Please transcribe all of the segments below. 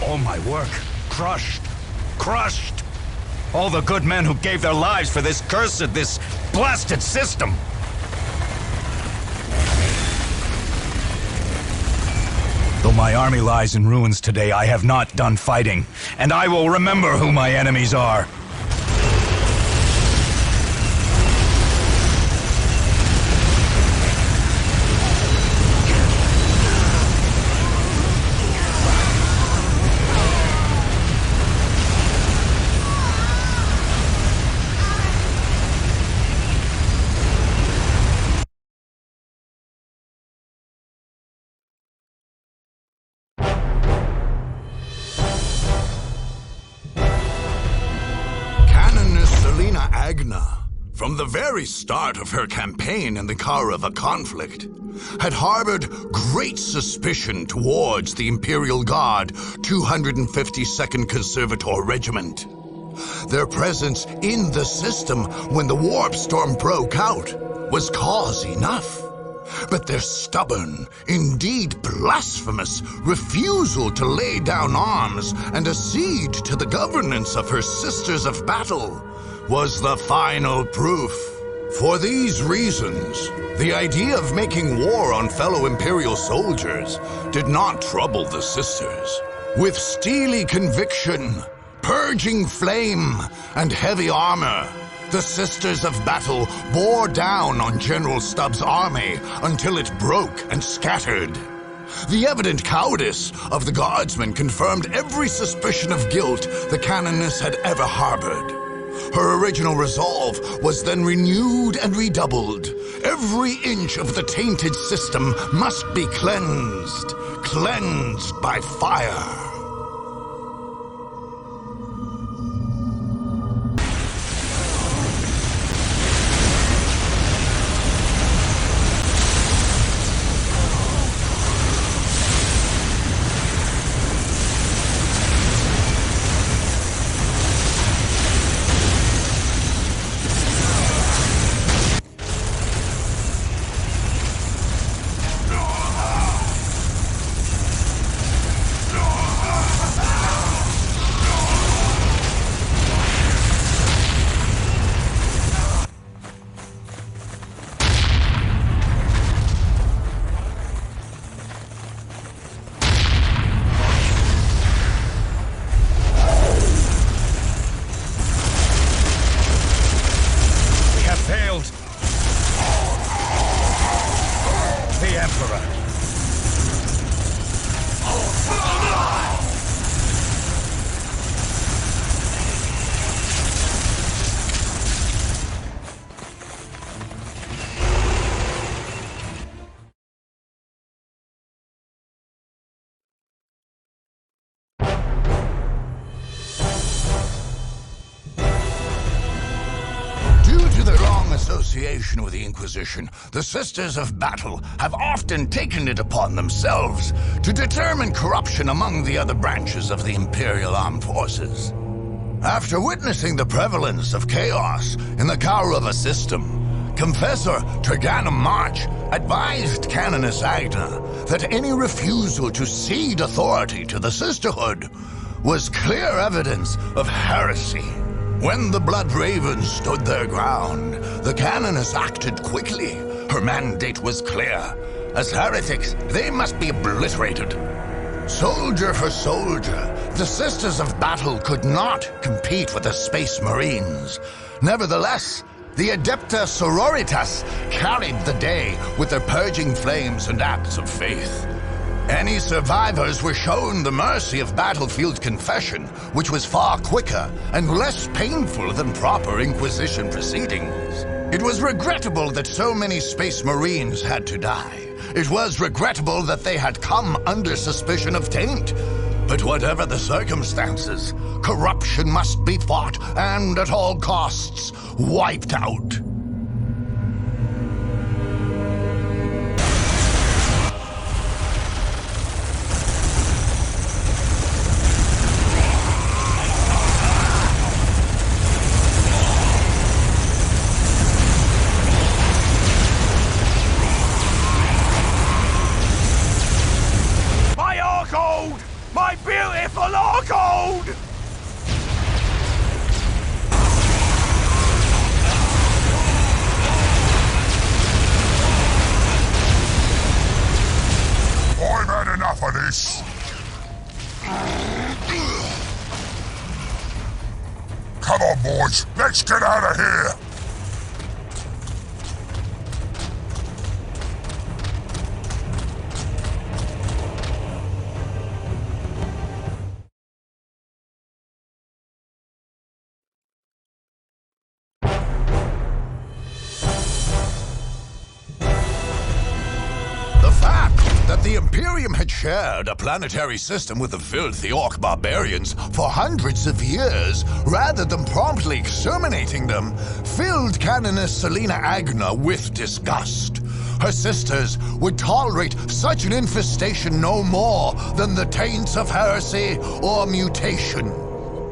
All my work, crushed. Crushed! All the good men who gave their lives for this cursed, this blasted system! Though my army lies in ruins today, I have not done fighting, and I will remember who my enemies are. From the very start of her campaign in the Karava conflict, had harbored great suspicion towards the Imperial Guard 252nd Conservator Regiment. Their presence in the system when the warp storm broke out was cause enough. But their stubborn, indeed blasphemous, refusal to lay down arms and accede to the governance of her Sisters of Battle was the final proof. For these reasons, the idea of making war on fellow Imperial soldiers did not trouble the Sisters. With steely conviction, purging flame, and heavy armor, the Sisters of Battle bore down on General Stubbs' army until it broke and scattered. The evident cowardice of the Guardsmen confirmed every suspicion of guilt the Canoness had ever harbored. Her original resolve was then renewed and redoubled. Every inch of the tainted system must be cleansed by fire. Association with the Inquisition, the Sisters of Battle have often taken it upon themselves to determine corruption among the other branches of the Imperial Armed Forces. After witnessing the prevalence of chaos in the Karava system, Confessor Terganum March advised Canoness Agna that any refusal to cede authority to the Sisterhood was clear evidence of heresy. When the Blood Ravens stood their ground, the Canoness acted quickly. Her mandate was clear. As heretics, they must be obliterated. Soldier for soldier, the Sisters of Battle could not compete with the Space Marines. Nevertheless, the Adepta Sororitas carried the day with their purging flames and acts of faith. Any survivors were shown the mercy of battlefield confession, which was far quicker and less painful than proper Inquisition proceedings. It was regrettable that so many Space Marines had to die. It was regrettable that they had come under suspicion of taint. But whatever the circumstances, corruption must be fought and at all costs wiped out. My beautiful Orgold! I've had enough of this. Come on, boys. Let's get out of here. The Imperium had shared a planetary system with the filthy Orc barbarians for hundreds of years, rather than promptly exterminating them, filled Canoness Selena Agna with disgust. Her sisters would tolerate such an infestation no more than the taints of heresy or mutation.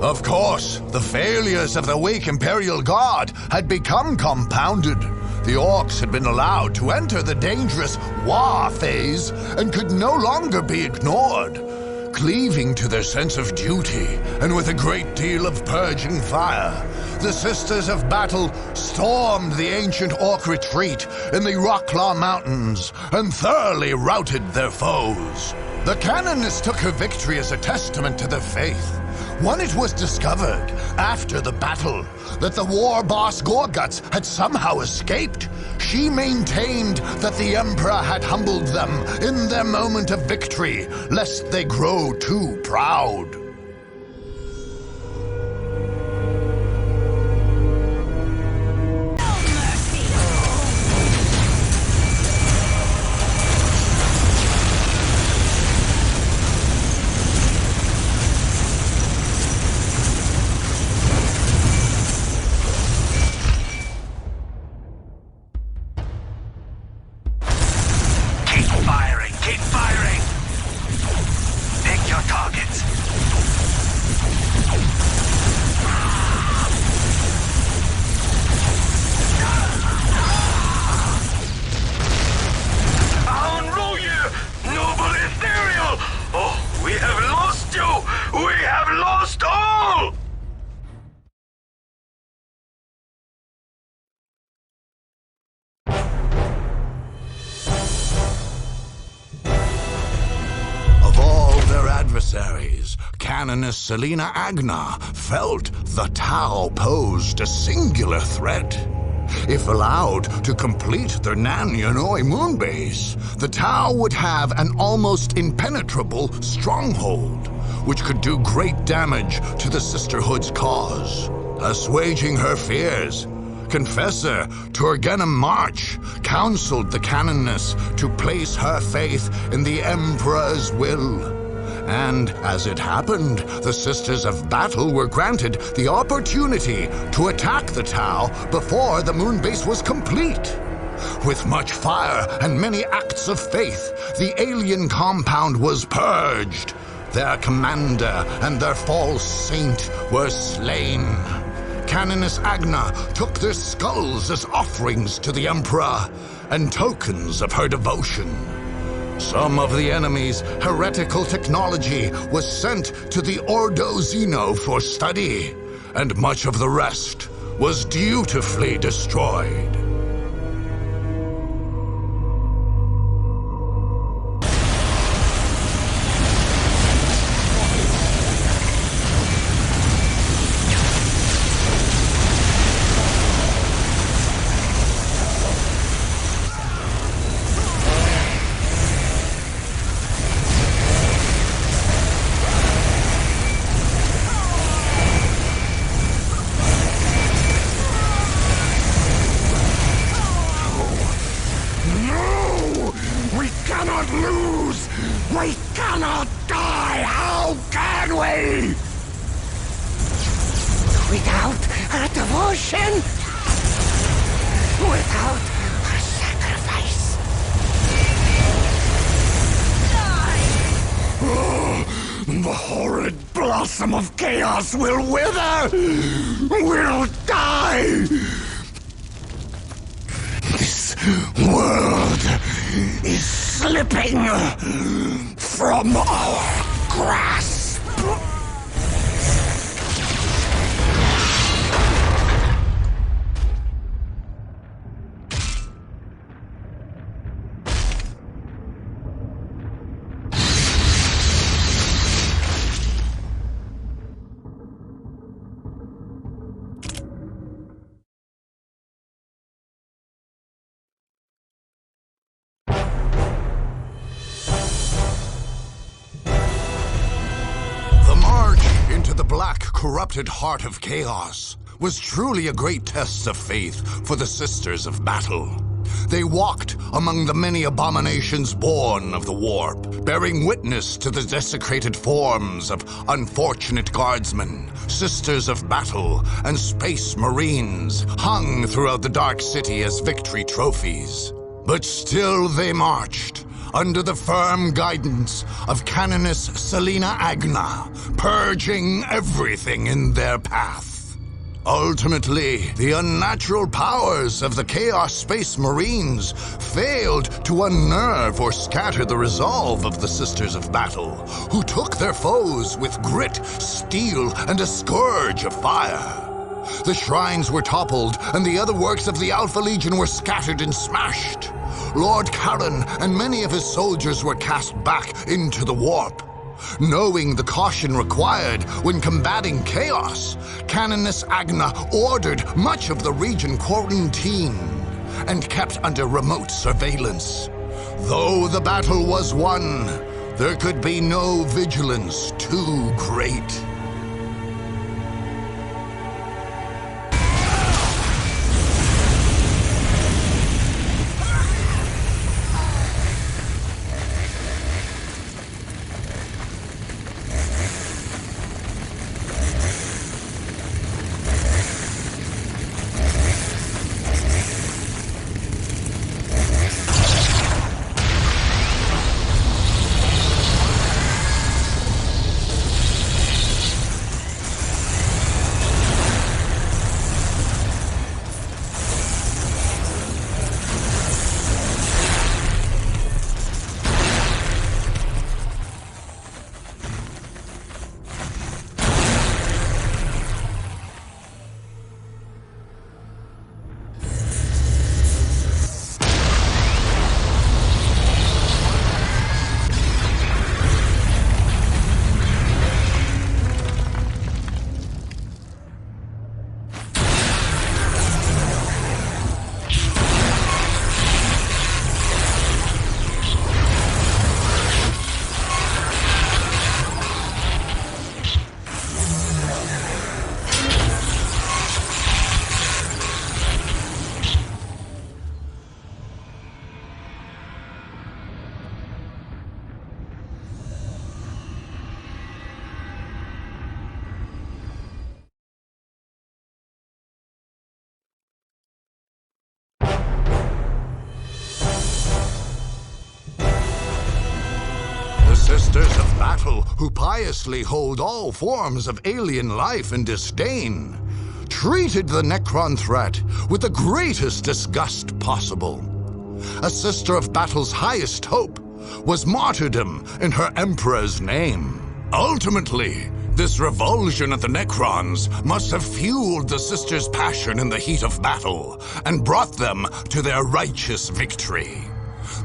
Of course, the failures of the weak Imperial Guard had become compounded. The Orcs had been allowed to enter the dangerous war phase and could no longer be ignored. Cleaving to their sense of duty and with a great deal of purging fire, the Sisters of Battle stormed the ancient Orc retreat in the Rocklaw Mountains and thoroughly routed their foes. The Canoness took her victory as a testament to their faith. When it was discovered, after the battle, that the war boss Gorguts had somehow escaped, she maintained that the Emperor had humbled them in their moment of victory, lest they grow too proud. Canoness Selena Agna felt the Tau posed a singular threat. If allowed to complete their Nan Yanoi moonbase, the Tau would have an almost impenetrable stronghold, which could do great damage to the Sisterhood's cause. Assuaging her fears, Confessor Turgenem March counseled the Canoness to place her faith in the Emperor's will. And as it happened, the Sisters of Battle were granted the opportunity to attack the Tau before the moonbase was complete. With much fire and many acts of faith, the alien compound was purged. Their commander and their false saint were slain. Canoness Agna took their skulls as offerings to the Emperor and tokens of her devotion. Some of the enemy's heretical technology was sent to the Ordo Xeno for study, and much of the rest was dutifully destroyed. Of chaos will wither! Will die! This world is slipping from our grasp. Into the black, corrupted heart of chaos was truly a great test of faith for the Sisters of Battle. They walked among the many abominations born of the warp, bearing witness to the desecrated forms of unfortunate guardsmen, Sisters of Battle, and Space Marines hung throughout the Dark City as victory trophies. But still they marched, under the firm guidance of Canoness Selena Agna, purging everything in their path. Ultimately, the unnatural powers of the Chaos Space Marines failed to unnerve or scatter the resolve of the Sisters of Battle, who took their foes with grit, steel, and a scourge of fire. The shrines were toppled, and the other works of the Alpha Legion were scattered and smashed. Lord Karen and many of his soldiers were cast back into the warp. Knowing the caution required when combating chaos, Canoness Agna ordered much of the region quarantined and kept under remote surveillance. Though the battle was won, there could be no vigilance too great. Sisters of Battle, who piously hold all forms of alien life in disdain, treated the Necron threat with the greatest disgust possible. A Sister of Battle's highest hope was martyrdom in her Emperor's name. Ultimately, this revulsion at the Necrons must have fueled the Sisters' passion in the heat of battle and brought them to their righteous victory.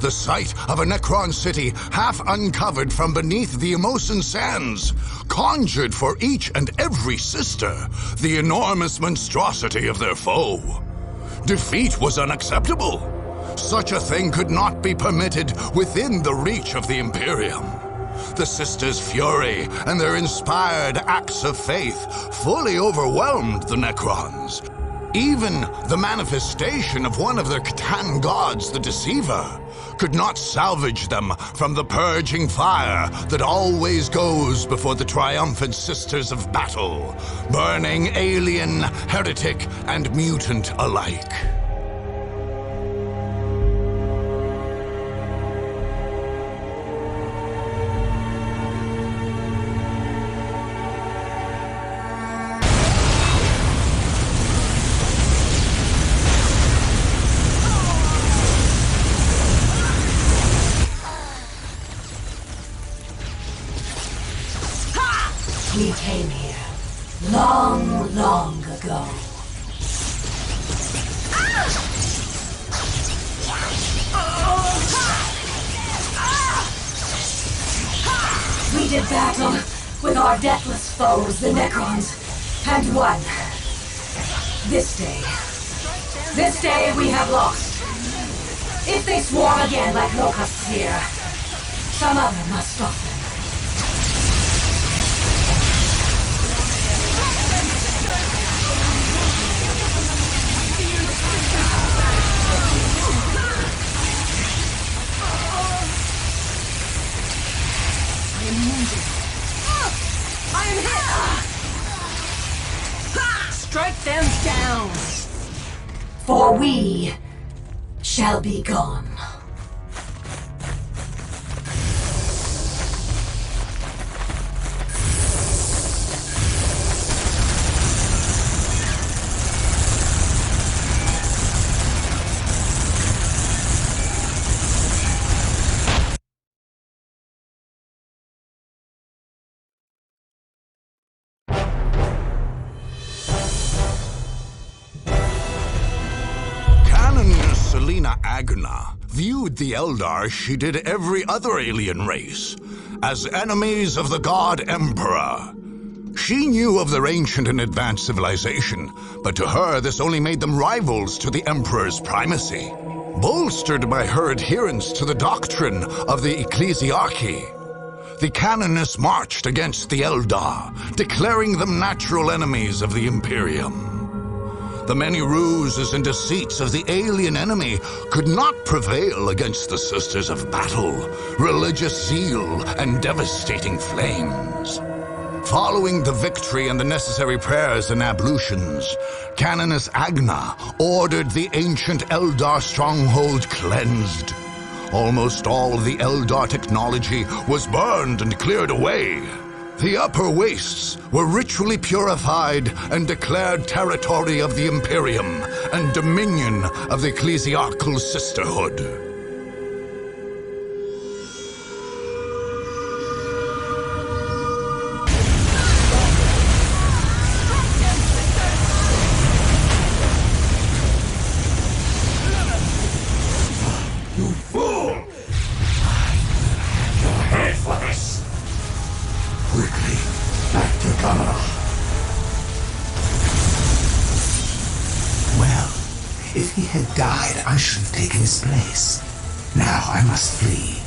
The sight of a Necron city half uncovered from beneath the Emosan sands conjured for each and every sister the enormous monstrosity of their foe. Defeat was unacceptable. Such a thing could not be permitted within the reach of the Imperium. The sisters' fury and their inspired acts of faith fully overwhelmed the Necrons. Even the manifestation of one of their Catan gods, the Deceiver, could not salvage them from the purging fire that always goes before the triumphant Sisters of Battle, burning alien, heretic, and mutant alike. We came here long, long ago. We did battle with our deathless foes, the Necrons, and won. This day we have lost. If they swarm again like locusts here, some other must stop them. I am hit! Strike them down! For we shall be gone. Agna viewed the Eldar as she did every other alien race, as enemies of the God Emperor. She knew of their ancient and advanced civilization, but to her this only made them rivals to the Emperor's primacy. Bolstered by her adherence to the doctrine of the Ecclesiarchy, the Canonists marched against the Eldar, declaring them natural enemies of the Imperium. The many ruses and deceits of the alien enemy could not prevail against the Sisters of Battle, religious zeal, and devastating flames. Following the victory and the necessary prayers and ablutions, Canoness Agna ordered the ancient Eldar stronghold cleansed. Almost all of the Eldar technology was burned and cleared away. The upper wastes were ritually purified and declared territory of the Imperium and dominion of the Ecclesiarchal Sisterhood. You fool! Your head for this! Quickly, back to Kamala. Well, if he had died, I should have taken his place. Now I must flee.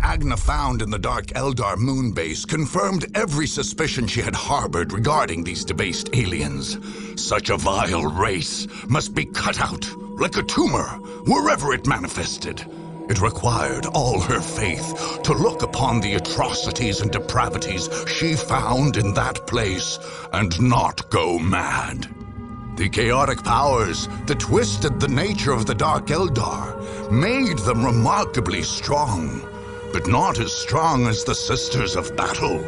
Agna found in the Dark Eldar moon base confirmed every suspicion she had harbored regarding these debased aliens. Such a vile race must be cut out, like a tumor, wherever it manifested. It required all her faith to look upon the atrocities and depravities she found in that place and not go mad. The chaotic powers that twisted the nature of the Dark Eldar made them remarkably strong, but not as strong as the Sisters of Battle,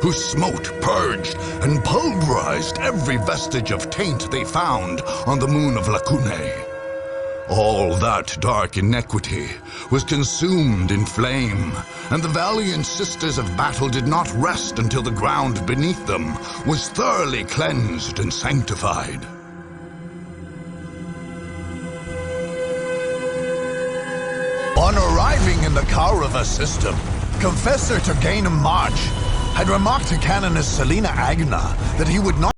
who smote, purged, and pulverized every vestige of taint they found on the moon of Lacune. All that dark iniquity was consumed in flame, and the valiant Sisters of Battle did not rest until the ground beneath them was thoroughly cleansed and sanctified. On arriving in the Kaurava system, Confessor Turgainum March had remarked to Canoness Selena Agna that he would not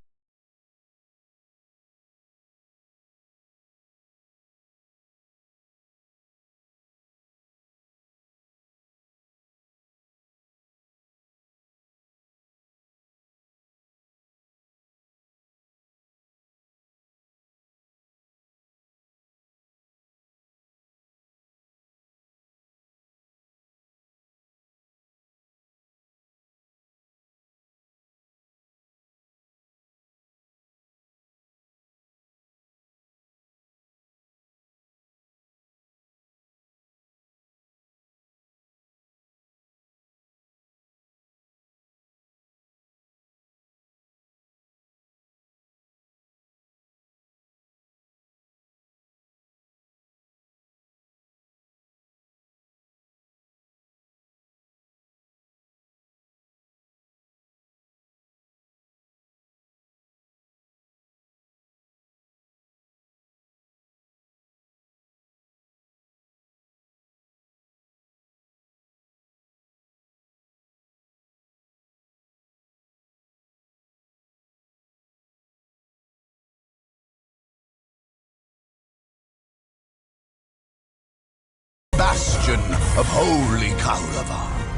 bastion of holy Kaulavar.